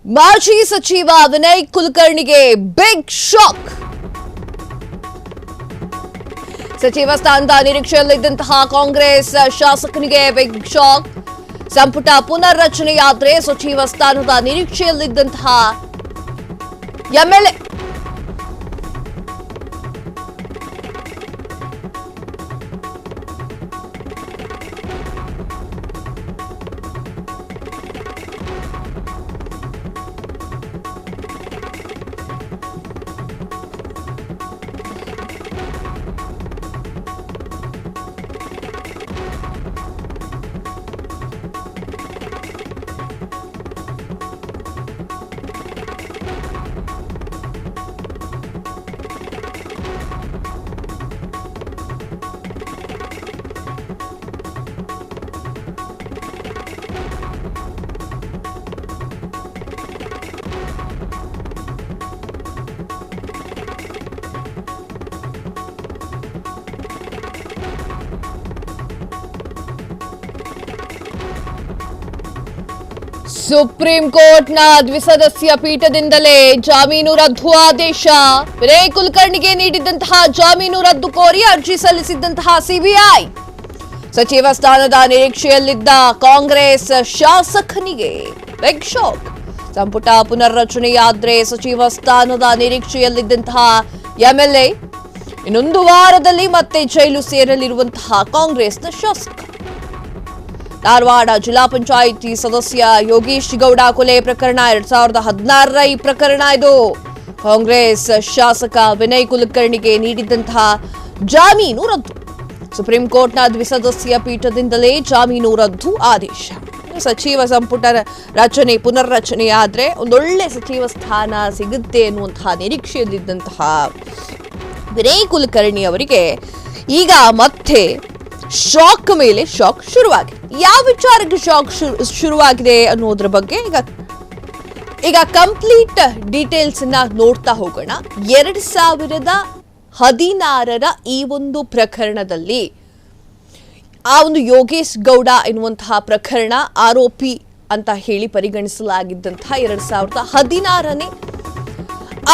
ಮಾಜಿ ಸಚಿವ Vinay ಕುಲಕರ್ಣಿಗೆ big shock. ಸಚಿವ ಸ್ಥಾನದ ನಿರೀಕ್ಷೆಯಲ್ಲಿದ್ದಂತಹ ಕಾಂಗ್ರೆಸ್ ಶಾಸಕನಿಗೆ ಬಿಗ್ ಶಾಕ್. ಸಂಪುಟ ಪುನರ್ರಚನೆಯಾದರೆ ಸಚಿವ ಸ್ಥಾನದ ನಿರೀಕ್ಷೆಯಲ್ಲಿದ್ದಂತಹ ಎಂಎಲ್ಎ ಸುಪ್ರೀಂ ಕೋರ್ಟ್ನ ದ್ವಿಸದಸ್ಯ ಪೀಠದಿಂದಲೇ ಜಾಮೀನು ರದ್ದು ಆದೇಶ. ವಿನಯ್ ಕುಲಕರ್ಣಿಗೆ ನೀಡಿದಂತಹ ಜಾಮೀನು ರದ್ದು ಕೋರಿ ಅರ್ಜಿ ಸಲ್ಲಿಸಿದ್ದಂತಹ ಸಿಬಿಐ. ಸಚಿವ ಸ್ಥಾನದ ನಿರೀಕ್ಷೆಯಲ್ಲಿದ್ದ ಕಾಂಗ್ರೆಸ್ ಶಾಸಕನಿಗೆ ಬಿಗ್ ಶಾಕ್. ಸಂಪುಟ ಪುನರ್ರಚನೆಯಾದ್ರೆ ಸಚಿವ ಸ್ಥಾನದ ನಿರೀಕ್ಷೆಯಲ್ಲಿದ್ದಂತಹ ಎಂಎಲ್ಎ ಇನ್ನೊಂದು ವಾರದಲ್ಲಿ ಮತ್ತೆ ಜೈಲು ಸೇರಲಿರುವಂತಹ ಕಾಂಗ್ರೆಸ್ನ ಶಾಸಕ. ಧಾರವಾಡ ಜಿಲ್ಲಾ ಪಂಚಾಯಿತಿ ಸದಸ್ಯ ಯೋಗೀಶ್ ಗೌಡ ಕೊಲೆ ಪ್ರಕರಣ 2016ರ ಈ ಪ್ರಕರಣ. ಇದು ಕಾಂಗ್ರೆಸ್ ಶಾಸಕ ವಿನಯ್ ಕುಲಕರ್ಣಿಗೆ ನೀಡಿದಂತಹ ಜಾಮೀನು ರದ್ದು. ಸುಪ್ರೀಂ ಕೋರ್ಟ್ನ ದ್ವಿಸದಸ್ಯ ಪೀಠದಿಂದಲೇ ಜಾಮೀನು ರದ್ದು ಆದೇಶ. ಸಚಿವ ಸಂಪುಟ ಪುನರ್ರಚನೆಯಾದ್ರೆ ಒಂದೊಳ್ಳೆ ಸಚಿವ ಸ್ಥಾನ ಸಿಗುತ್ತೆ ಅನ್ನುವಂತಹ ನಿರೀಕ್ಷೆಯಲ್ಲಿದ್ದಂತಹ ವಿನಯ್ ಕುಲಕರ್ಣಿ ಅವರಿಗೆ ಈಗ ಮತ್ತೆ ಶಾಕ್ ಮೇಲೆ ಶಾಕ್ ಶುರುವಾಗಿದೆ. ಯಾವ ವಿಚಾರಕ್ಕೆ ಶಾಕ್ ಶುರುವಾಗಿದೆ ಅನ್ನೋದ್ರ ಬಗ್ಗೆ ಈಗ ಕಂಪ್ಲೀಟ್ ಡೀಟೇಲ್ಸ್ ನೋಡ್ತಾ ಹೋಗೋಣ. 2016ರ ಈ ಒಂದು ಪ್ರಕರಣದಲ್ಲಿ ಆ ಒಂದು ಯೋಗೇಶ್ ಗೌಡ ಎನ್ನುವಂತಹ ಪ್ರಕರಣ ಆರೋಪಿ ಅಂತ ಹೇಳಿ ಪರಿಗಣಿಸಲಾಗಿದ್ದಂತಹ 2016ನೇ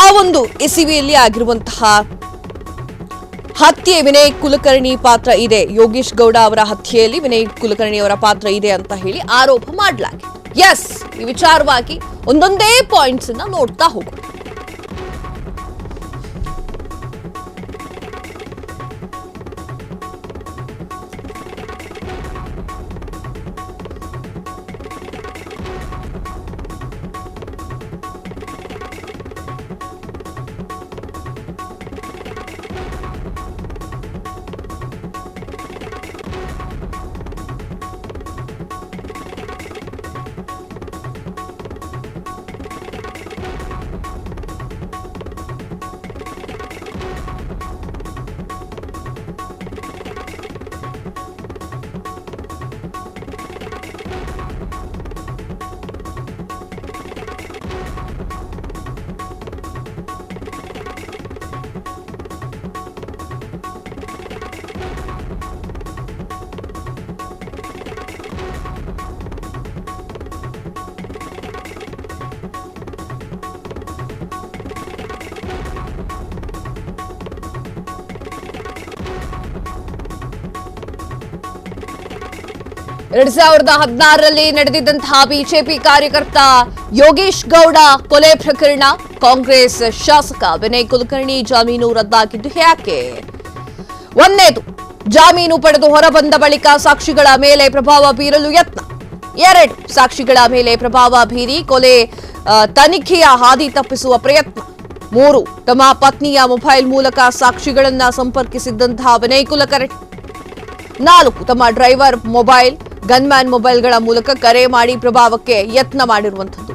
ಆ ಒಂದು ಇಸವಿಯಲ್ಲಿ ಆಗಿರುವಂತಹ ಹತ್ಯೆ ವಿನಯ್ ಕುಲಕರ್ಣಿ ಪಾತ್ರ ಇದೆ, ಯೋಗೇಶ್ ಗೌಡ ಅವರ ಹತ್ಯೆಯಲ್ಲಿ ವಿನಯ್ ಕುಲಕರ್ಣಿ ಅವರ ಪಾತ್ರ ಇದೆ ಅಂತ ಹೇಳಿ ಆರೋಪ ಮಾಡಲಾಗಿದೆ. ಎಸ್, ಈ ವಿಚಾರವಾಗಿ ಒಂದೊಂದೇ ಪಾಯಿಂಟ್ಸ್ ನೋಡ್ತಾ ಹೋಗೋಣ. ಎರಡ್ 2016ರಲ್ಲಿ ನಡೆದಿದ್ದಂತಹ ಬಿಜೆಪಿ ಕಾರ್ಯಕರ್ತ ಯೋಗೇಶ್ ಗೌಡ ಕೊಲೆ ಪ್ರಕರಣ, ಕಾಂಗ್ರೆಸ್ ಶಾಸಕ ವಿನಯ್ ಕುಲಕರ್ಣಿ ಜಾಮೀನು ರದ್ದಾಗಿದ್ದು ಯಾಕೆ? ಒಂದನೇದು, ಜಾಮೀನು ಪಡೆದು ಹೊರಬಂದ ಬಳಿಕ ಸಾಕ್ಷಿಗಳ ಮೇಲೆ ಪ್ರಭಾವ ಬೀರಲು ಯತ್ನ. 2, ಸಾಕ್ಷಿಗಳ ಮೇಲೆ ಪ್ರಭಾವ ಬೀರಿ ಕೊಲೆ ತನಿಖೆಯ ಹಾದಿ ತಪ್ಪಿಸುವ ಪ್ರಯತ್ನ. 3, ತಮ್ಮ ಪತ್ನಿಯ ಮೊಬೈಲ್ ಮೂಲಕ ಸಾಕ್ಷಿಗಳನ್ನ ಸಂಪರ್ಕಿಸಿದ್ದಂತಹ ವಿನಯ್ ಕುಲಕರ್ಣಿ. 4, ತಮ್ಮ ಡ್ರೈವರ್ ಮೊಬೈಲ್, ಗನ್ಮ್ಯಾನ್ ಮೊಬೈಲ್ಗಳ ಮೂಲಕ ಕರೆ ಮಾಡಿ ಪ್ರಭಾವಕ್ಕೆ ಯತ್ನ ಮಾಡಿರುವಂಥದ್ದು.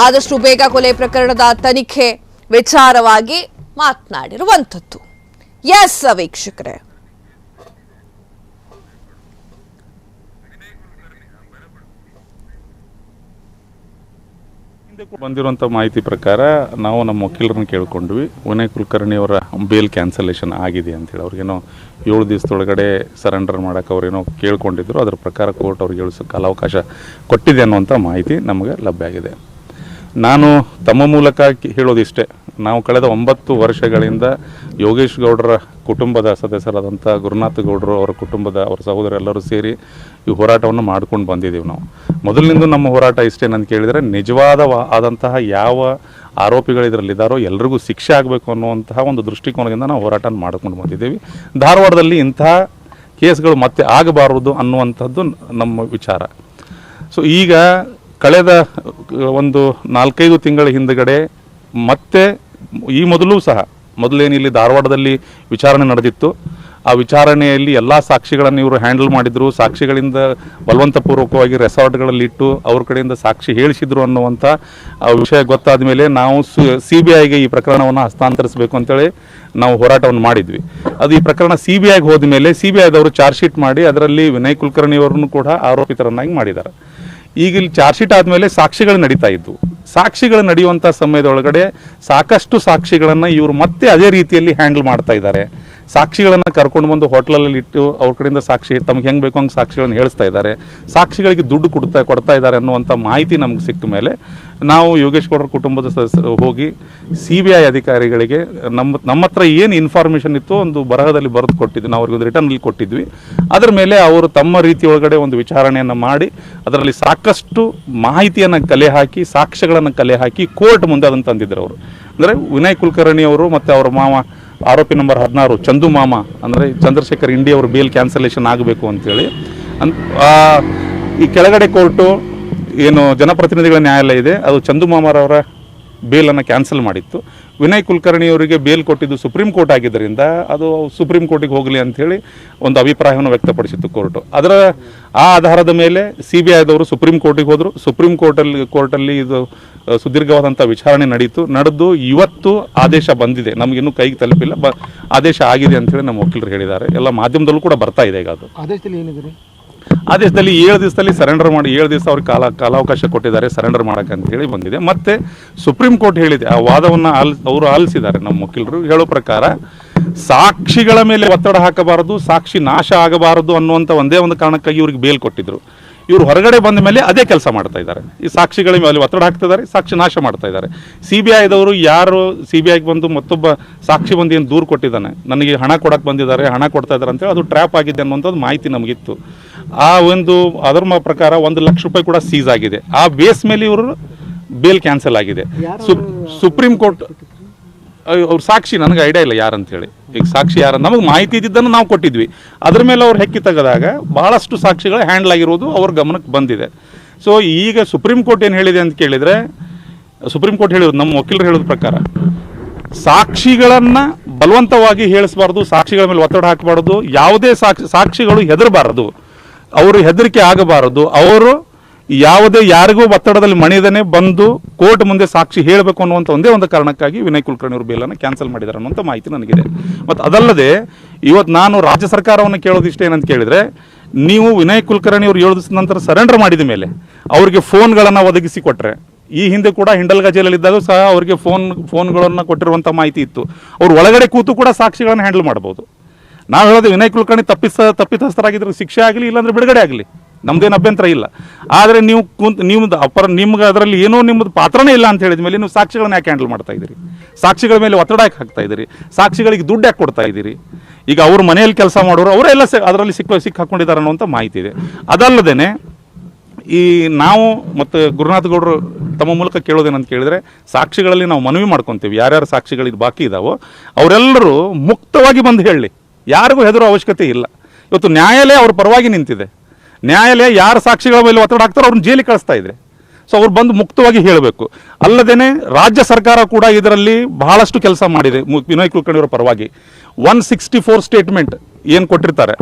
ಆದಷ್ಟು ಬೇಗ ಕೊಲೆ ಪ್ರಕರಣದ ತನಿಖೆ ವಿಚಾರವಾಗಿ ಮಾತನಾಡಿರುವಂಥದ್ದು. ಎಸ್ ವೀಕ್ಷಕರೇ, ಬಂದಿರುವಂಥ ಮಾಹಿತಿ ಪ್ರಕಾರ ನಾವು ನಮ್ಮ ವಕೀಲರನ್ನು ಕೇಳ್ಕೊಂಡ್ವಿ. ವಿನಯ್ ಕುಲಕರ್ಣಿ ಅವರ ಬೇಲ್ ಕ್ಯಾನ್ಸಲೇಷನ್ ಆಗಿದೆ ಅಂತೇಳಿ ಅವ್ರಿಗೇನೋ 7 ದಿವಸದೊಳಗಡೆ ಸರೆಂಡರ್ ಮಾಡೋಕೆ ಅವರೇನೋ ಕೇಳ್ಕೊಂಡಿದ್ರು. ಅದರ ಪ್ರಕಾರ ಕೋರ್ಟ್ ಅವ್ರಿಗೆ 7 ಕಾಲಾವಕಾಶ ಕೊಟ್ಟಿದೆ ಅನ್ನುವಂಥ ಮಾಹಿತಿ ನಮಗೆ ಲಭ್ಯ ಆಗಿದೆ. ನಾನು ತಮ್ಮ ಮೂಲಕ ಹೇಳೋದಿಷ್ಟೇ, ನಾವು ಕಳೆದ 9 ವರ್ಷಗಳಿಂದ ಯೋಗೇಶ್ ಗೌಡರ ಕುಟುಂಬದ ಸದಸ್ಯರಾದಂಥ ಗುರುನಾಥ ಗೌಡರು ಅವರ ಕುಟುಂಬದ ಅವರ ಸಹೋದರೆಲ್ಲರೂ ಸೇರಿ ಈ ಹೋರಾಟವನ್ನು ಮಾಡ್ಕೊಂಡು ಬಂದಿದ್ದೀವಿ. ನಾವು ಮೊದಲಿನಿಂದ ನಮ್ಮ ಹೋರಾಟ ಇಷ್ಟೇನಂತ ಕೇಳಿದರೆ, ಆದಂತಹ ಯಾವ ಆರೋಪಿಗಳು ಇದರಲ್ಲಿದ್ದಾರೋ ಎಲ್ರಿಗೂ ಶಿಕ್ಷೆ ಆಗಬೇಕು ಅನ್ನುವಂತಹ ಒಂದು ದೃಷ್ಟಿಕೋನದಿಂದ ನಾವು ಹೋರಾಟ ಮಾಡ್ಕೊಂಡು ಬಂದಿದ್ದೀವಿ. ಧಾರವಾಡದಲ್ಲಿ ಇಂತಹ ಕೇಸ್ಗಳು ಮತ್ತೆ ಆಗಬಾರದು ಅನ್ನುವಂಥದ್ದು ನಮ್ಮ ವಿಚಾರ. ಸೊ ಈಗ ಕಳೆದ ಒಂದು 4-5 ತಿಂಗಳ ಹಿಂದುಗಡೆ ಮತ್ತೆ ಈ ಮೊದಲೇನು ಇಲ್ಲಿ ಧಾರವಾಡದಲ್ಲಿ ವಿಚಾರಣೆ ನಡೆದಿತ್ತು, ಆ ವಿಚಾರಣೆಯಲ್ಲಿ ಎಲ್ಲ ಸಾಕ್ಷಿಗಳನ್ನು ಇವರು ಹ್ಯಾಂಡಲ್ ಮಾಡಿದ್ರು, ಸಾಕ್ಷಿಗಳಿಂದ ಬಲವಂತಪೂರ್ವಕವಾಗಿ ರೆಸಾರ್ಟ್ಗಳಲ್ಲಿ ಇಟ್ಟು ಅವ್ರ ಕಡೆಯಿಂದ ಸಾಕ್ಷಿ ಹೇಳಿಸಿದ್ರು ಅನ್ನುವಂಥ ವಿಷಯ ಗೊತ್ತಾದ ಮೇಲೆ ನಾವು CBIಗೆ ಈ ಪ್ರಕರಣವನ್ನು ಹಸ್ತಾಂತರಿಸಬೇಕು ಅಂತೇಳಿ ನಾವು ಹೋರಾಟವನ್ನು ಮಾಡಿದ್ವಿ. ಅದು ಈ ಪ್ರಕರಣ CBIಗೆ ಹೋದ ಮೇಲೆ CBIದವರು ಚಾರ್ಜ್ ಶೀಟ್ ಮಾಡಿ ಅದರಲ್ಲಿ ವಿನಯ್ ಕುಲಕರ್ಣಿಯವರನ್ನು ಕೂಡ ಆರೋಪಿತರನ್ನಾಗಿ ಮಾಡಿದ್ದಾರೆ. ಈಗ ಇಲ್ಲಿ ಚಾರ್ಜ್ ಶೀಟ್ ಆದಮೇಲೆ ಸಾಕ್ಷಿಗಳು ನಡೀತಾ ಇದ್ವು. ಸಾಕ್ಷಿಗಳು ನಡೆಯುವಂಥ ಸಮಯದೊಳಗಡೆ ಸಾಕಷ್ಟು ಸಾಕ್ಷಿಗಳನ್ನು ಇವರು ಮತ್ತೆ ಅದೇ ರೀತಿಯಲ್ಲಿ ಹ್ಯಾಂಡಲ್ ಮಾಡ್ತಾ ಇದ್ದಾರೆ. ಸಾಕ್ಷಿಗಳನ್ನು ಕರ್ಕೊಂಡು ಬಂದು ಹೋಟ್ಲಲ್ಲಿ ಇಟ್ಟು ಅವ್ರ ಕಡೆಯಿಂದ ಸಾಕ್ಷಿ ತಮ್ಗೆ ಹೆಂಗೆ ಬೇಕು ಹಂಗೆ ಸಾಕ್ಷಿಗಳನ್ನು ಹೇಳಿಸ್ತಾ ಇದ್ದಾರೆ, ಸಾಕ್ಷಿಗಳಿಗೆ ದುಡ್ಡು ಕೊಡ್ತಾ ಇದ್ದಾರೆ ಅನ್ನುವಂಥ ಮಾಹಿತಿ ನಮ್ಗೆ ಸಿಕ್ಕ ಮೇಲೆ ನಾವು ಯೋಗೇಶ್ ಗೌಡರ ಕುಟುಂಬದ ಸದಸ್ಯರು ಹೋಗಿ CBI ಅಧಿಕಾರಿಗಳಿಗೆ ನಮ್ಮ ಹತ್ರ ಏನು ಇನ್ಫಾರ್ಮೇಷನ್ ಇತ್ತು ಒಂದು ಬರಹದಲ್ಲಿ ಬರೆದು ಕೊಟ್ಟಿದ್ವಿ, ನಾವು ಅವ್ರಿಗೆ ಒಂದು ರಿಟರ್ನಲ್ಲಿ ಕೊಟ್ಟಿದ್ವಿ. ಅದರ ಮೇಲೆ ಅವರು ತಮ್ಮ ರೀತಿಯೊಳಗಡೆ ಒಂದು ವಿಚಾರಣೆಯನ್ನು ಮಾಡಿ ಅದರಲ್ಲಿ ಸಾಕಷ್ಟು ಮಾಹಿತಿಯನ್ನು ಕಲೆ ಹಾಕಿ ಸಾಕ್ಷ್ಯಗಳನ್ನು ಕಲೆ ಹಾಕಿ ಕೋರ್ಟ್ ಮುಂದೆ ಅದನ್ನು ತಂದಿದ್ರು ಅವರು. ಅಂದರೆ ವಿನಯ್ ಕುಲಕರ್ಣಿ ಅವರು ಮತ್ತು ಅವರ ಮಾವ ಆರೋಪಿ ನಂಬರ್ 16 ಚಂದು ಮಾಮ ಅಂದರೆ ಚಂದ್ರಶೇಖರ್ ಇಂಡಿ ಅವರು ಬೇಲ್ ಕ್ಯಾನ್ಸಲೇಷನ್ ಆಗಬೇಕು ಅಂತೇಳಿ ಈ ಕೆಳಗಡೆ ಕೋರ್ಟು ಏನು ಜನಪ್ರತಿನಿಧಿಗಳ ನ್ಯಾಯಾಲಯ ಇದೆ ಅದು ಚಂದು ಮಾಮರವರ ಬೇಲನ್ನು ಕ್ಯಾನ್ಸಲ್ ಮಾಡಿತ್ತು. ವಿನಯ್ ಕುಲಕರ್ಣಿ ಅವರಿಗೆ ಬೇಲ್ ಕೊಟ್ಟಿದ್ದು ಸುಪ್ರೀಂ ಕೋರ್ಟ್ ಆಗಿದ್ದರಿಂದ ಅದು ಸುಪ್ರೀಂ ಕೋರ್ಟಿಗೆ ಹೋಗಲಿ ಅಂಥೇಳಿ ಒಂದು ಅಭಿಪ್ರಾಯವನ್ನು ವ್ಯಕ್ತಪಡಿಸಿತ್ತು ಕೋರ್ಟು. ಅದರ ಆಧಾರದ ಮೇಲೆ CBIದವರು ಸುಪ್ರೀಂ ಕೋರ್ಟಿಗೆ ಹೋದರು. ಸುಪ್ರೀಂ ಕೋರ್ಟಲ್ಲಿ ಇದು ಸುದೀರ್ಘವಾದಂಥ ವಿಚಾರಣೆ ನಡೆದು ಇವತ್ತು ಆದೇಶ ಬಂದಿದೆ, ನಮಗಿನ್ನೂ ಕೈಗೆ ತಲುಪಿಲ್ಲ, ಆದೇಶ ಆಗಿದೆ ಅಂಥೇಳಿ ನಮ್ಮ ವಕೀಲರು ಹೇಳಿದ್ದಾರೆ. ಎಲ್ಲ ಮಾಧ್ಯಮದಲ್ಲೂ ಕೂಡ ಬರ್ತಾ ಇದೆ. ಈಗ ಅದು ಆದೇಶದಲ್ಲಿ ಏನಿದೆ? ಆದೇಶದಲ್ಲಿ 7 ದಿವಸದಲ್ಲಿ ಸರೆಂಡರ್ ಮಾಡಿ 7 ದಿವಸ ಅವ್ರಿಗೆ ಕಾಲಾವಕಾಶ ಕೊಟ್ಟಿದ್ದಾರೆ ಸರೆಂಡರ್ ಮಾಡೋಕೆ ಅಂತೇಳಿ ಬಂದಿದೆ. ಮತ್ತು ಸುಪ್ರೀಂ ಕೋರ್ಟ್ ಹೇಳಿದೆ, ಆ ವಾದವನ್ನು ಅವರು ಆಲಿಸಿದ್ದಾರೆ ನಮ್ಮ ವಕೀಲರು. ಹೇಳೋ ಪ್ರಕಾರ ಸಾಕ್ಷಿಗಳ ಮೇಲೆ ಒತ್ತಡ ಹಾಕಬಾರದು, ಸಾಕ್ಷಿ ನಾಶ ಆಗಬಾರದು ಅನ್ನುವಂಥ ಒಂದೇ ಒಂದು ಕಾರಣಕ್ಕಾಗಿ ಇವ್ರಿಗೆ ಬೇಲ್ ಕೊಟ್ಟಿದ್ರು. ಇವರು ಹೊರಗಡೆ ಬಂದ ಮೇಲೆ ಅದೇ ಕೆಲಸ ಮಾಡ್ತಾ ಇದ್ದಾರೆ. ಈ ಸಾಕ್ಷಿಗಳ ಮೇಲೆ ಒತ್ತಡ ಹಾಕ್ತಿದ್ದಾರೆ, ಸಾಕ್ಷಿ ನಾಶ ಮಾಡ್ತಾ ಇದ್ದಾರೆ. CBIದವರು ಯಾರು CBIಗೆ ಬಂದು ಮತ್ತೊಬ್ಬ ಸಾಕ್ಷಿ ಬಂದು ಏನು ದೂರು ಕೊಟ್ಟಿದ್ದಾನೆ, ನನಗೆ ಹಣ ಕೊಡಕ್ಕೆ ಬಂದಿದ್ದಾರೆ, ಹಣ ಕೊಡ್ತಾ ಇದ್ದಾರೆ ಅಂತೇಳಿ ಅದು ಟ್ರ್ಯಾಪ್ ಆಗಿದೆ ಅನ್ನುವಂಥದ್ದು ಮಾಹಿತಿ ನಮಗಿತ್ತು. ಆ ಒಂದು ಅದರ ಪ್ರಕಾರ 1 ಲಕ್ಷ ರೂಪಾಯಿ ಕೂಡ ಸೀಸ್ ಆಗಿದೆ. ಆ ಬೇಸ್ ಮೇಲೆ ಇವರು ಬೇಲ್ ಕ್ಯಾನ್ಸಲ್ ಆಗಿದೆ. ಸುಪ್ರೀಂ ಕೋರ್ಟ್ ಅವ್ರ ಸಾಕ್ಷಿ ನನಗೆ ಐಡಿಯಾ ಇಲ್ಲ ಯಾರಂತೇಳಿ. ಈಗ ಸಾಕ್ಷಿ ಯಾರು ನಮಗೆ ಮಾಹಿತಿ ಇದ್ದಿದ್ದನ್ನು ನಾವು ಕೊಟ್ಟಿದ್ವಿ. ಅದ್ರ ಮೇಲೆ ಅವ್ರು ಹೆಕ್ಕಿ ತೆಗೆದಾಗ ಬಹಳಷ್ಟು ಸಾಕ್ಷಿಗಳು ಹ್ಯಾಂಡಲ್ ಆಗಿರೋದು ಅವ್ರ ಗಮನಕ್ಕೆ ಬಂದಿದೆ. ಸೊ ಈಗ ಸುಪ್ರೀಂ ಕೋರ್ಟ್ ಏನು ಹೇಳಿದೆ ಅಂತ ಕೇಳಿದರೆ, ಸುಪ್ರೀಂ ಕೋರ್ಟ್ ಹೇಳಿರೋದು ನಮ್ಮ ವಕೀಲರು ಹೇಳೋದ ಪ್ರಕಾರ ಸಾಕ್ಷಿಗಳನ್ನು ಬಲವಂತವಾಗಿ ಹೇಳಿಸಬಾರ್ದು, ಸಾಕ್ಷಿಗಳ ಮೇಲೆ ಒತ್ತಡ ಹಾಕಬಾರ್ದು, ಯಾವುದೇ ಸಾಕ್ಷಿಗಳು ಹೆದರಬಾರದು, ಅವರು ಹೆದರಿಕೆ ಆಗಬಾರದು, ಅವರು ಯಾರಿಗೂ ಒತ್ತಡದಲ್ಲಿ ಮಣಿದನೆ ಬಂದು ಕೋರ್ಟ್ ಮುಂದೆ ಸಾಕ್ಷಿ ಹೇಳಬೇಕು ಅನ್ನುವಂಥ ಒಂದೇ ಒಂದು ಕಾರಣಕ್ಕಾಗಿ ವಿನಯ್ ಕುಲಕರ್ಣಿ ಅವರು ಬೇಲನ್ನು ಕ್ಯಾನ್ಸಲ್ ಮಾಡಿದ್ದಾರೆ ಅನ್ನುವಂಥ ಮಾಹಿತಿ ನನಗಿದೆ. ಮತ್ತು ಅದಲ್ಲದೆ ಇವತ್ತು ನಾನು ರಾಜ್ಯ ಸರ್ಕಾರವನ್ನು ಕೇಳೋದಿಷ್ಟೇ ಏನಂತ ಕೇಳಿದರೆ, ನೀವು ವಿನಯ್ ಕುಲಕರ್ಣಿ ಅವರು 7 ದಿವಸದ ನಂತರ ಸರೆಂಡರ್ ಮಾಡಿದ ಮೇಲೆ ಅವರಿಗೆ ಫೋನ್ಗಳನ್ನು ಒದಗಿಸಿ ಕೊಟ್ಟರೆ, ಈ ಹಿಂದೆ ಕೂಡ ಹಿಂಡಲ್ಗಾ ಜೈಲಲ್ಲಿದ್ದಾಗ ಸಹ ಅವರಿಗೆ ಫೋನ್ಗಳನ್ನು ಕೊಟ್ಟಿರುವಂಥ ಮಾಹಿತಿ ಇತ್ತು. ಅವರು ಒಳಗಡೆ ಕೂತು ಕೂಡ ಸಾಕ್ಷಿಗಳನ್ನು ಹ್ಯಾಂಡಲ್ ಮಾಡ್ಬೋದು. ನಾವು ಹೇಳೋದು ವಿನಯ್ ಕುಲಕರ್ಣಿ ತಪ್ಪಿತಸ್ಥರಾಗಿದ್ದರೆ ಶಿಕ್ಷೆ ಆಗಲಿ, ಇಲ್ಲಾಂದರೆ ಬಿಡುಗಡೆ ಆಗಲಿ, ನಮ್ದೇನು ಅಭ್ಯಂತರ ಇಲ್ಲ. ಆದರೆ ನೀವು ನಿಮ್ಗೆ ಅದರಲ್ಲಿ ಏನೋ ನಿಮ್ಮದು ಪಾತ್ರನೇ ಇಲ್ಲ ಅಂತ ಹೇಳಿದ ಮೇಲೆ ನೀವು ಸಾಕ್ಷಿಗಳನ್ನ ಯಾಕೆ ಹ್ಯಾಂಡಲ್ ಮಾಡ್ತಾ ಇದ್ದೀರಿ? ಸಾಕ್ಷಿಗಳ ಮೇಲೆ ಒತ್ತಡ ಯಾಕೆ ಹಾಕ್ತಾ ಇದ್ದೀರಿ? ಸಾಕ್ಷಿಗಳಿಗೆ ದುಡ್ಡು ಯಾಕೆ ಕೊಡ್ತಾ ಇದ್ದೀರಿ? ಈಗ ಅವ್ರ ಮನೆಯಲ್ಲಿ ಕೆಲಸ ಮಾಡೋರು ಅವರೆಲ್ಲ ಅದರಲ್ಲಿ ಸಿಕ್ಕ ಹಾಕ್ಕೊಂಡಿದ್ದಾರೆ ಅನ್ನುವಂಥ ಮಾಹಿತಿ ಇದೆ. ಅದಲ್ಲದೆ ಈ ನಾವು ಮತ್ತು ಗುರುನಾಥ ಗೌಡರು ತಮ್ಮ ಮೂಲಕ ಕೇಳೋದೇನಂತ ಕೇಳಿದರೆ, ಸಾಕ್ಷಿಗಳಲ್ಲಿ ನಾವು ಮನವಿ ಮಾಡ್ಕೊತೀವಿ, ಯಾರ್ಯಾರು ಸಾಕ್ಷಿಗಳಿಗೆ ಬಾಕಿ ಇದ್ದಾವೋ ಅವರೆಲ್ಲರೂ ಮುಕ್ತವಾಗಿ ಬಂದು ಹೇಳಲಿ, ಯಾರಿಗೂ ಹೆದರೋ ಅವಶ್ಯಕತೆ ಇಲ್ಲ. ಇವತ್ತು ನ್ಯಾಯಾಲಯ ಅವ್ರ ಪರವಾಗಿ ನಿಂತಿದೆ. ನ್ಯಾಯಾಲಯ ಯಾರು ಸಾಕ್ಷಿಗಳ ಮೇಲೆ ಒತ್ತಡ ಹಾಕ್ತಾರೋ ಅವ್ರನ್ನ ಜೈಲಿಗೆ ಕಳಿಸ್ತಾ ಇದೆ. ಸೊ ಅವ್ರು ಬಂದು ಮುಕ್ತವಾಗಿ ಹೇಳಬೇಕು. ಅಲ್ಲದೇ ರಾಜ್ಯ ಸರ್ಕಾರ ಕೂಡ ಇದರಲ್ಲಿ ಬಹಳಷ್ಟು ಕೆಲಸ ಮಾಡಿದೆ ವಿನಯ್ ಕುಲಕರ್ಣಿಯವರ ಪರವಾಗಿ. 164 ಸ್ಟೇಟ್ಮೆಂಟ್ ಏನು ಕೊಟ್ಟಿರ್ತಾರೆ.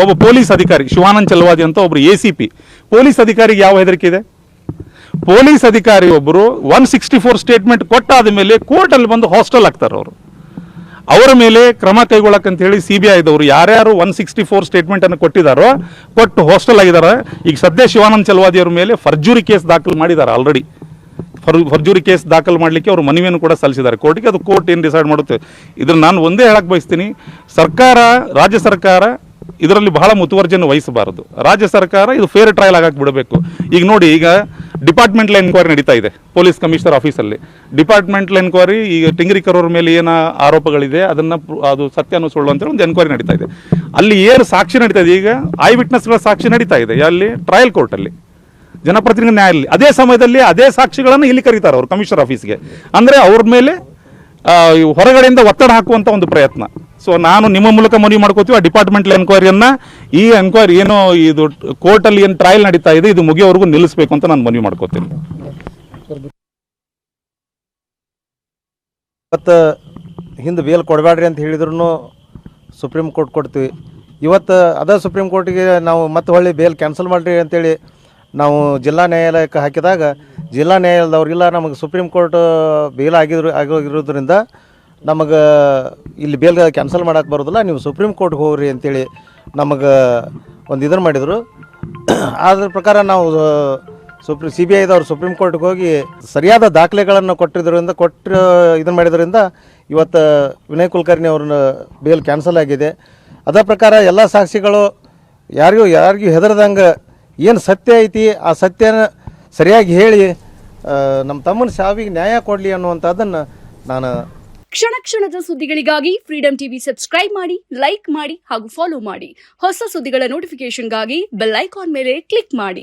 ಒಬ್ಬ ಪೊಲೀಸ್ ಅಧಿಕಾರಿ ಶಿವಾನಂದ್ ಚಲವಾದಿ ಅಂತ ಒಬ್ಬರು ACP ಪೊಲೀಸ್ ಅಧಿಕಾರಿಗೆ ಯಾವ ಹೆದರಿಕೆ ಇದೆ? ಪೊಲೀಸ್ ಅಧಿಕಾರಿ ಒಬ್ಬರು 164 ಸ್ಟೇಟ್ಮೆಂಟ್ ಕೊಟ್ಟಾದ ಮೇಲೆ ಕೋರ್ಟಲ್ಲಿ ಬಂದು ಹಾಸ್ಟೆಲ್ ಆಗ್ತಾರೆ. ಅವರ ಮೇಲೆ ಕ್ರಮ ಕೈಗೊಳ್ಳಕ್ಕಂತ ಹೇಳಿ CBIದವರು ಯಾರ್ಯಾರು 164 ಸ್ಟೇಟ್ಮೆಂಟನ್ನು ಕೊಟ್ಟು ಹಾಸ್ಟೆಲ್ ಆಗಿದ್ದಾರೆ. ಈಗ ಸದ್ಯ ಶಿವಾನಂದ್ ಚಲವಾದಿ ಅವರ ಮೇಲೆ ಫರ್ಜೂರಿ ಕೇಸ್ ದಾಖಲು ಮಾಡಿದ್ದಾರೆ. ಆಲ್ರೆಡಿ ಫರ್ಜೂರಿ ಕೇಸ್ ದಾಖಲು ಮಾಡಲಿಕ್ಕೆ ಅವರು ಮನವಿಯನ್ನು ಕೂಡ ಸಲ್ಲಿಸಿದ್ದಾರೆ ಕೋರ್ಟಿಗೆ. ಅದು ಕೋರ್ಟ್ ಏನು ಡಿಸೈಡ್ ಮಾಡುತ್ತೆ. ಇದನ್ನು ನಾನು ಒಂದೇ ಹೇಳಕ್ಕೆ ಬಯಸ್ತೀನಿ, ರಾಜ್ಯ ಸರ್ಕಾರ ಇದರಲ್ಲಿ ಬಹಳ ಮುತುವರ್ಜಿಯನ್ನು ವಹಿಸಬಾರದು. ರಾಜ್ಯ ಸರ್ಕಾರ ಇದು ಫೇರ್ ಟ್ರಯಲ್ ಆಗಕ್ಕೆ ಬಿಡಬೇಕು. ಈಗ ನೋಡಿ, ಈಗ ಡಿಪಾರ್ಟ್ಮೆಂಟಲ್ ಎನ್ಕ್ವೈರಿ ನಡೀತಾ ಇದೆ ಪೊಲೀಸ್ ಕಮಿಷನರ್ ಆಫೀಸಲ್ಲಿ. ಡಿಪಾರ್ಟ್ಮೆಂಟಲ್ ಎನ್ಕ್ವೈರಿ ಈಗ ಟಿಂಗರಿಕರ್ ಅವ್ರ ಮೇಲೆ ಏನು ಆರೋಪಗಳಿದೆ ಅದನ್ನು ಅದು ಸತ್ಯನೂ ಸುಳ್ಳು ಅಂತೇಳಿ ಒಂದು ಎನ್ಕ್ವೈರಿ ನಡೀತಾ ಇದೆ. ಅಲ್ಲಿ ಏನು ಸಾಕ್ಷಿ ನಡೀತಾ ಇದೆ, ಈಗ ಐ ವಿಟ್ನೆಸ್ಗಳ ಸಾಕ್ಷಿ ನಡೀತಾ ಇದೆ ಅಲ್ಲಿ ಟ್ರಯಲ್ ಕೋರ್ಟಲ್ಲಿ, ಜನಪ್ರತಿನಿಧಿ ನ್ಯಾಯಾಲಯ. ಅದೇ ಸಮಯದಲ್ಲಿ ಅದೇ ಸಾಕ್ಷಿಗಳನ್ನು ಇಲ್ಲಿ ಕರೀತಾರೆ ಅವರು ಕಮಿಷನರ್ ಆಫೀಸ್ಗೆ. ಅಂದರೆ ಅವ್ರ ಮೇಲೆ ಹೊರಗಡೆಯಿಂದ ಒತ್ತಡ ಹಾಕುವಂಥ ಒಂದು ಪ್ರಯತ್ನ. ಸೊ ನಾನು ನಿಮ್ಮ ಮೂಲಕ ಮನವಿ ಮಾಡ್ಕೋತೀವಿ, ಆ ಡಿಪಾರ್ಟ್ಮೆಂಟಲ್ ಎನ್ಕ್ವೈರಿಯನ್ನು, ಈ ಎನ್ಕ್ವೈರಿ ಏನು ಇದು ಕೋರ್ಟಲ್ಲಿ ಏನು ಟ್ರಯಲ್ ನಡೀತಾ ಇದೆ ಇದು ಮುಗಿಯೋವರೆಗೂ ನಿಲ್ಲಿಸಬೇಕು ಅಂತ ನಾನು ಮನವಿ ಮಾಡ್ಕೋತೀನಿ. ಇವತ್ತು ಹಿಂದೆ ಬೇಲ್ ಕೊಡಬೇಡ್ರಿ ಅಂತ ಹೇಳಿದ್ರು ಸುಪ್ರೀಂ ಕೋರ್ಟ್ ಕೊಡ್ತೀವಿ. ಇವತ್ತು ಅದೇ ಸುಪ್ರೀಂ ಕೋರ್ಟಿಗೆ ನಾವು ಮತ್ತೆ ಹೊಳ್ಳಿ ಬೇಲ್ ಕ್ಯಾನ್ಸಲ್ ಮಾಡಿರಿ ಅಂತೇಳಿ ನಾವು ಜಿಲ್ಲಾ ನ್ಯಾಯಾಲಯಕ್ಕೆ ಹಾಕಿದಾಗ ಜಿಲ್ಲಾ ನ್ಯಾಯಾಲಯದವ್ರಿಲ್ಲ, ನಮಗೆ ಸುಪ್ರೀಂ ಕೋರ್ಟ್ ಬೇಲ್ ಆಗಿರೋದ್ರಿಂದ ನಮಗೆ ಇಲ್ಲಿ ಬೇಲ್ ಕ್ಯಾನ್ಸಲ್ ಮಾಡೋಕ್ಕೆ ಬರೋದಿಲ್ಲ, ನೀವು ಸುಪ್ರೀಂ ಕೋರ್ಟ್ಗೆ ಹೋಗ್ರಿ ಅಂತೇಳಿ ನಮಗೆ ಒಂದು ಇದನ್ನು ಮಾಡಿದರು. ಅದ್ರ ಪ್ರಕಾರ ನಾವು CBI ದವ್ರು ಸುಪ್ರೀಂ ಕೋರ್ಟ್ಗೆ ಹೋಗಿ ಸರಿಯಾದ ದಾಖಲೆಗಳನ್ನು ಇದನ್ನು ಮಾಡಿದ್ರಿಂದ ಇವತ್ತು ವಿನಯ್ ಕುಲಕರ್ಣಿ ಅವ್ರನ್ನ ಬೇಲ್ ಕ್ಯಾನ್ಸಲ್ ಆಗಿದೆ. ಅದೇ ಪ್ರಕಾರ ಎಲ್ಲ ಸಾಕ್ಷಿಗಳು ಯಾರಿಗೂ ಹೆದರದಂಗೆ ಏನು ಸತ್ಯ ಐತಿ ಆ ಸತ್ಯನ ಸರಿಯಾಗಿ ಹೇಳಿ ನಮ್ಮ ತಮ್ಮನ ಸಾವಿಗೆ ನ್ಯಾಯ ಕೊಡಲಿ ಅನ್ನುವಂಥದ್ದನ್ನು ನಾನು ಕ್ಷಣ ಕ್ಷಣದ ಸುದ್ದಿಗಳಿಗಾಗಿ ಫ್ರೀಡಂ ಟಿವಿ ಸಬ್ಸ್ಕ್ರೈಬ್ ಮಾಡಿ, ಲೈಕ್ ಮಾಡಿ ಹಾಗೂ ಫಾಲೋ ಮಾಡಿ. ಹೊಸ ಸುದ್ದಿಗಳ ನೋಟಿಫಿಕೇಶನ್ಗಾಗಿ ಬೆಲ್ ಐಕಾನ್ ಮೇಲೆ ಕ್ಲಿಕ್ ಮಾಡಿ.